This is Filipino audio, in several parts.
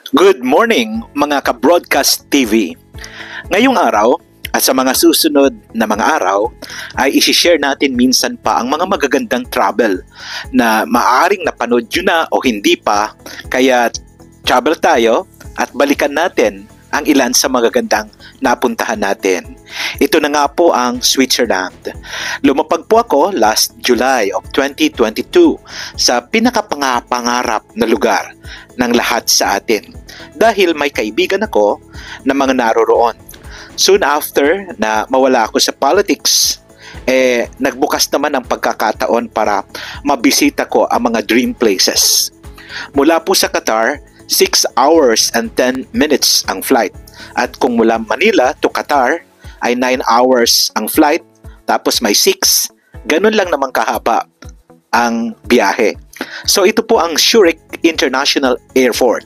Good morning mga ka-Broadcast TV. Ngayong araw at sa mga susunod na mga araw ay isi-share natin minsan pa ang mga magagandang travel na maaaring napanood nyo na o hindi pa. Kaya travel tayo at balikan natin ang ilan sa magagandang napuntahan natin. Ito na nga po ang Switzerland. Lumapag po ako last July of 2022 sa pinakapangarap na lugar ng lahat sa atin dahil may kaibigan ako na mga naroroon. Soon after na mawala ako sa politics, nagbukas naman ang pagkakataon para mabisita ko ang mga dream places. Mula po sa Qatar, 6 hours and 10 minutes ang flight. At kung mula Manila to Qatar ay 9 hours ang flight, tapos may 6. Ganun lang naman kahaba ang biyahe. So ito po ang Zurich International Airport,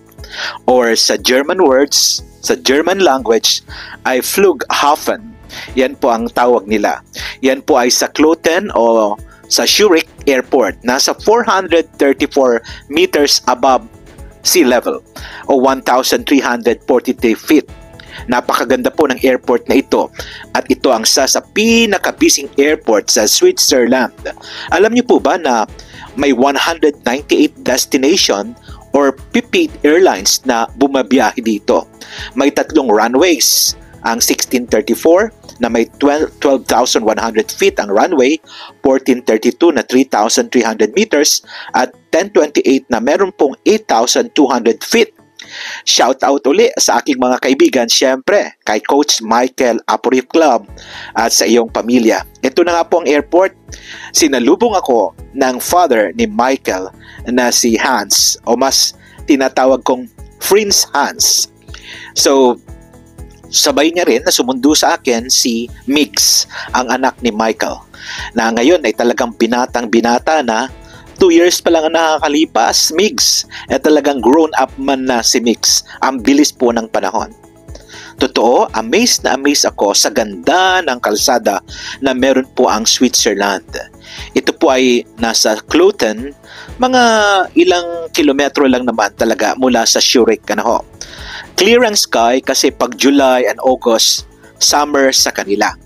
or sa German words, sa German language ay Flughafen. Yan po ang tawag nila. Yan po ay sa Kloten o sa Zurich Airport. Nasa 434 meters above sea level o 1,343 feet. Napakaganda po ng airport na ito at ito ang sa pinakabising airport sa Switzerland. Alam niyo po ba na may 198 destination or 58 airlines na bumabiyahe dito. May 3 runways, ang 1634 na may 12,100 feet ang runway, 1432 na 3,300 meters, at 1028 na meron pong 8,200 feet. Shout out uli sa aking mga kaibigan, syempre kay Coach Michael Aporif Club at sa iyong pamilya. Ito na nga po ang airport. Sinalubong ako ng father ni Michael na si Hans, o mas tinatawag kong Prince Hans. So sabay niya rin na sumundo sa akin si Mix, ang anak ni Michael, na ngayon ay talagang binatang-binata na. 2 years pa lang ang nakakalipas, Migs. Talagang grown up man na si Mix. Ang bilis po ng panahon. Totoo, amazed na amazed ako sa ganda ng kalsada na meron po ang Switzerland. Ito po ay nasa Kloten, mga ilang kilometro lang naman talaga mula sa Zurich. Clear ang sky kasi pag July and August, summer sa kanila.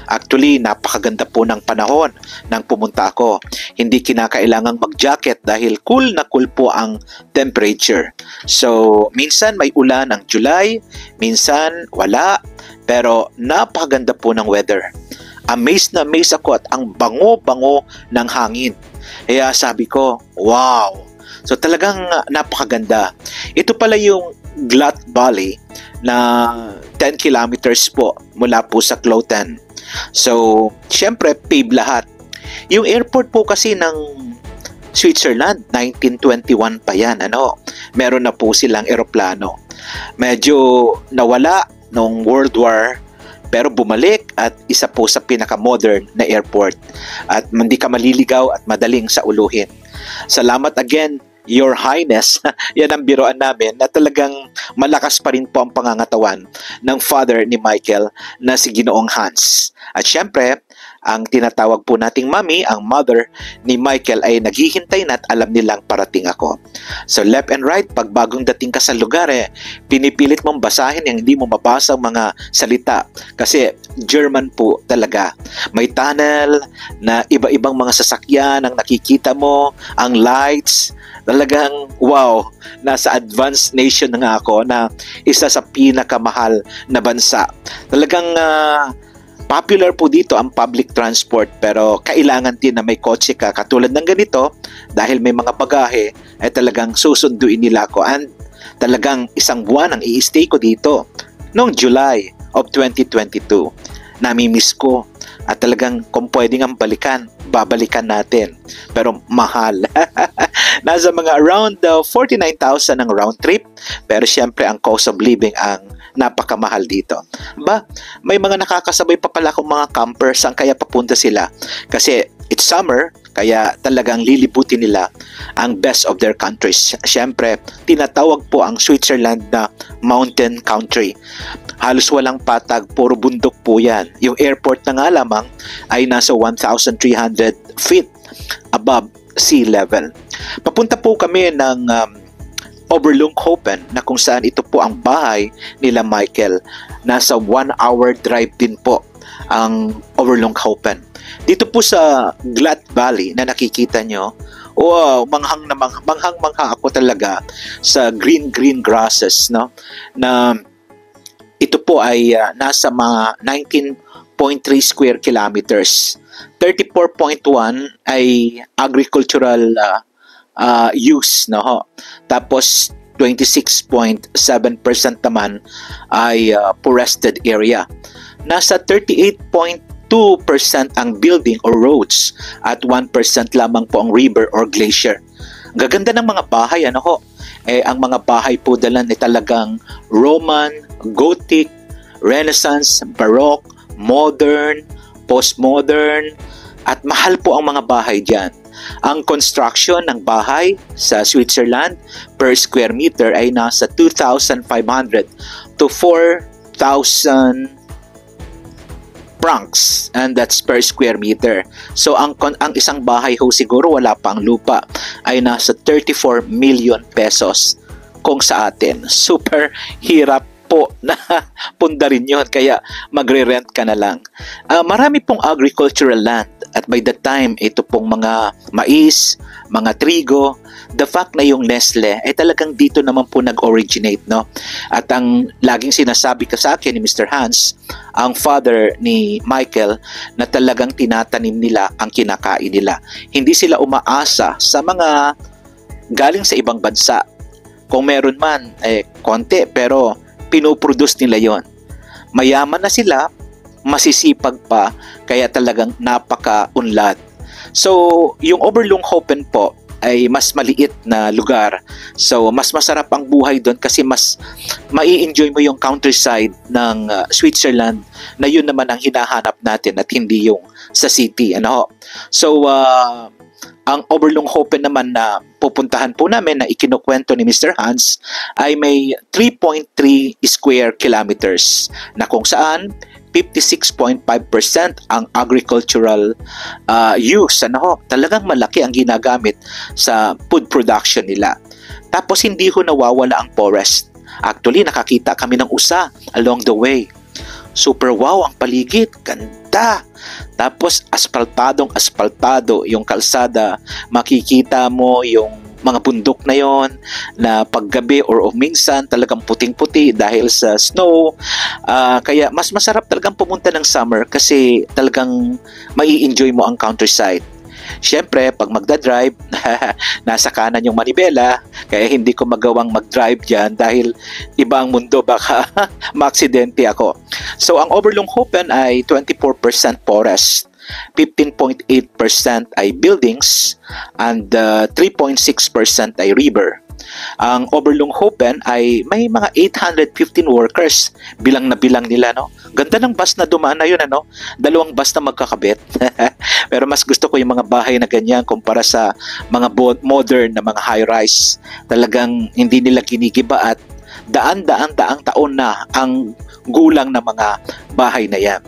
Actually, napakaganda po ng panahon nang pumunta ako. Hindi kinakailangang mag-jacket dahil cool na cool po ang temperature. So, minsan may ulan ang July, minsan wala, pero napakaganda po ng weather. Amazed na amazed ako at ang bango-bango ng hangin. Kaya sabi ko, wow! So talagang napakaganda. Ito pala yung Glatt Valley na 10 kilometers po mula po sa Kloten. So, syempre, pave lahat. Yung airport po kasi ng Switzerland, 1921 pa yan. Meron na po silang eroplano. Medyo nawala nung World War, pero bumalik at isa po sa pinaka-modern na airport. At hindi ka maliligaw at madaling sa uluhin. Salamat again, Your Highness. Yan ang biroan namin na talagang malakas pa rin po ang pangangatawan ng father ni Michael na si Ginoong Hans. At syempre, ang tinatawag po nating mami, ang mother ni Michael, ay naghihintay na at alam nilang parating ako. So left and right, pag bagong dating ka sa lugar, pinipilit mong basahin yung hindi mo mabasa ang mga salita. Kasi German po talaga. May tunnel na iba-ibang mga sasakyan ang nakikita mo, ang lights. Talagang wow, nasa advanced nation na nga ako na isa sa pinakamahal na bansa. Talagang popular po dito ang public transport, pero kailangan din na may kotse ka katulad ng ganito dahil may mga bagahe ay talagang susunduin nila ako, and talagang isang buwan ang i-stay ko dito noong July of 2022. Namimiss ko at talagang kung pwedeng ang balikan, babalikan natin. Pero mahal. Nasa mga around 49,000 ang round trip, pero syempre ang cost of living ang napakamahal dito. May mga nakakasabay pa pala akong mga campers ang kaya papunta sila. Kasi it's summer, kaya talagang lilibutin nila ang best of their countries. Syempre, tinatawag po ang Switzerland na mountain country. Halos walang patag, puro bundok po yan. Yung airport na nga lamang ay nasa 1,300 feet above sea level. Papunta po kami ng Oberlunghopen na kung saan ito po ang bahay nila Michael. Nasa 1 hour drive din po ang Oberlunghopen. Dito po sa Glatt Valley na nakikita nyo, wow, manghang-mangha ako talaga sa green grasses, no? Na ito po ay nasa mga 19.3 square kilometers. 34.1 ay agricultural use, no ho. Tapos 26.7% naman ay forested area. Nasa 38.2% ang building or roads at 1% lamang po ang river or glacier. Gaganda ng mga bahay, ano ho. Ang mga bahay po dalan ay talagang Roman, Gothic, Renaissance, Baroque, Modern, Postmodern, at mahal po ang mga bahay diyan. Ang construction ng bahay sa Switzerland per square meter ay nasa 2,500 to 4,000 francs, and that's per square meter. So ang isang bahay ho siguro wala pang lupa ay nasa 34 million pesos, kung sa atin super hirap po na pundarin yun, kaya magre-rent ka na lang. Marami pong agricultural land at by the time ito pong mga mais, mga trigo, the fact na yung Nestle ay talagang dito naman po nag-originate, no? At ang laging sinasabi ka sa akin ni Mr. Hans, ang father ni Michael, na talagang tinatanim nila ang kinakain nila. Hindi sila umaasa sa mga galing sa ibang bansa. Kung meron man, konti, pero pinoproduce nila yon. Mayaman na sila, masisipag pa, kaya talagang napaka-unlad. So, yung Oberlunghopen po ay mas maliit na lugar. So, mas masarap ang buhay doon kasi mas mai-enjoy mo yung countryside ng Switzerland, na yun naman ang hinahanap natin at hindi yung sa city. Ano? So, ang Oberlunghopen naman na pupuntahan po namin na ikinukwento ni Mr. Hans ay may 3.3 square kilometers na kung saan 56.5% ang agricultural use. Ano? Talagang malaki ang ginagamit sa food production nila. Tapos hindi ho nawawala ang forest. Actually, nakakita kami ng usa along the way. Super wow ang paligid, ganda. Tapos asfaltado yung kalsada. Makikita mo yung mga bundok na yon na paggabi or minsan talagang puting-puti dahil sa snow. Kaya mas masarap talagang pumunta ng summer kasi talagang mai-enjoy mo ang countryside. Siyempre, pag magdadrive, nasa kanan yung manibela, kaya hindi ko magawang mag-drive dyan dahil iba ang mundo, baka maaksidente ako. So, ang Oberlunghopen ay 24% forest, 15.8% ay buildings, and 3.6% ay river. Ang Oberlunghopen ay may mga 815 workers, bilang na bilang nila, no? Ganda ng bus na dumaan na yun, ano? 2 bus na magkakabit. Pero mas gusto ko yung mga bahay na ganyan kumpara sa mga modern na mga high-rise. Talagang hindi nila kinikiba at daang taon na ang gulang na mga bahay na yan.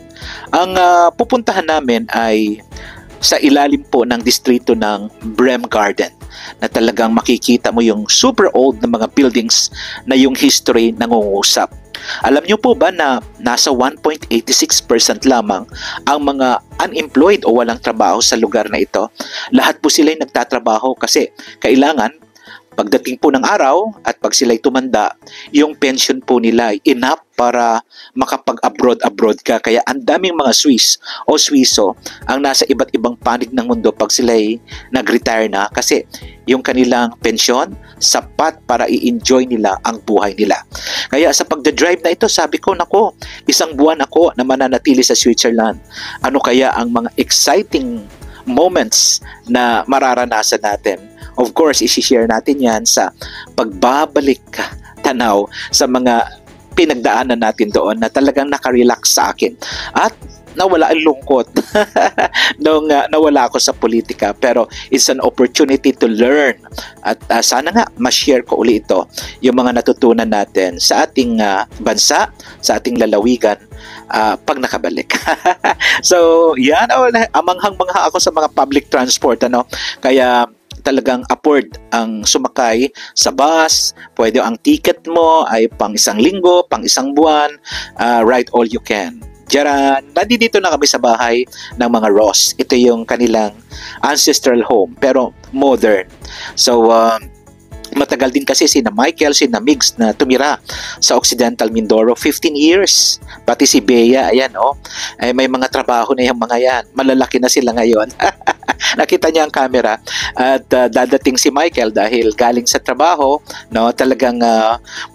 Ang pupuntahan namin ay sa ilalim po ng distrito ng Bremgarten, na talagang makikita mo yung super old na mga buildings na yung history nangungusap. Alam nyo po ba na nasa 1.86% lamang ang mga unemployed o walang trabaho sa lugar na ito? Lahat po sila'y nagtatrabaho kasi kailangan pagdating po ng araw at pag sila'y tumanda, yung pension po nila ay enough para makapag-abroad ka. Kaya ang daming mga Swiss o Swiso ang nasa iba't ibang panig ng mundo pag sila'y nag-retire na kasi yung kanilang pensyon sapat para i-enjoy nila ang buhay nila. Kaya sa pagdadrive na ito, sabi ko, nako, 1 buwan ako na mananatili sa Switzerland. Ano kaya ang mga exciting moments na mararanasan natin? Of course, isi-share natin yan sa pagbabalik tanaw sa mga pinagdaanan natin doon na talagang nakarelax sa akin. At nawala ang lungkot nung nawala ako sa politika, pero it's an opportunity to learn at sana nga ma-share ko uli ito, yung mga natutunan natin sa ating bansa, sa ating lalawigan pag nakabalik. So yan, amanghang-mangha ako sa mga public transport, ano, kaya talagang upward ang sumakay sa bus. Pwede ang ticket mo ay pang 1 linggo, pang 1 buwan, ride all you can. Diyan, nandito na kami sa bahay ng mga Ross. Ito yung kanilang ancestral home, pero modern. So, matagal din kasi sina Michael, sina Migs na tumira sa Occidental Mindoro, 15 years. Pati si Bea, ayan ay may mga trabaho na yung mga yan. Malalaki na sila ngayon. Nakita niya ang camera at dadating si Michael dahil galing sa trabaho, talagang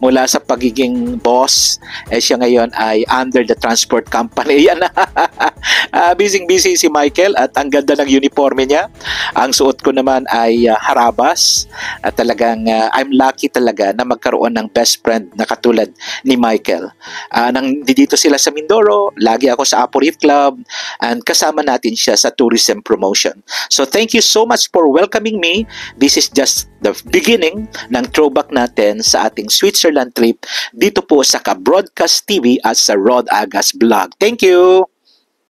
mula sa pagiging boss, siya ngayon ay under the transport company. Yan. Busy si Michael at ang ganda ng uniforme niya. Ang suot ko naman ay harabas at talagang I'm lucky talaga na magkaroon ng best friend na katulad ni Michael. Nang dito sila sa Mindoro, lagi ako sa Apo Reef Club and kasama natin siya sa tourism promotion. So thank you so much for welcoming me. This is just the beginning ng throwback natin sa ating Switzerland trip dito po sa Ka Broadcast TV at sa Rod Agas Vlog. Thank you!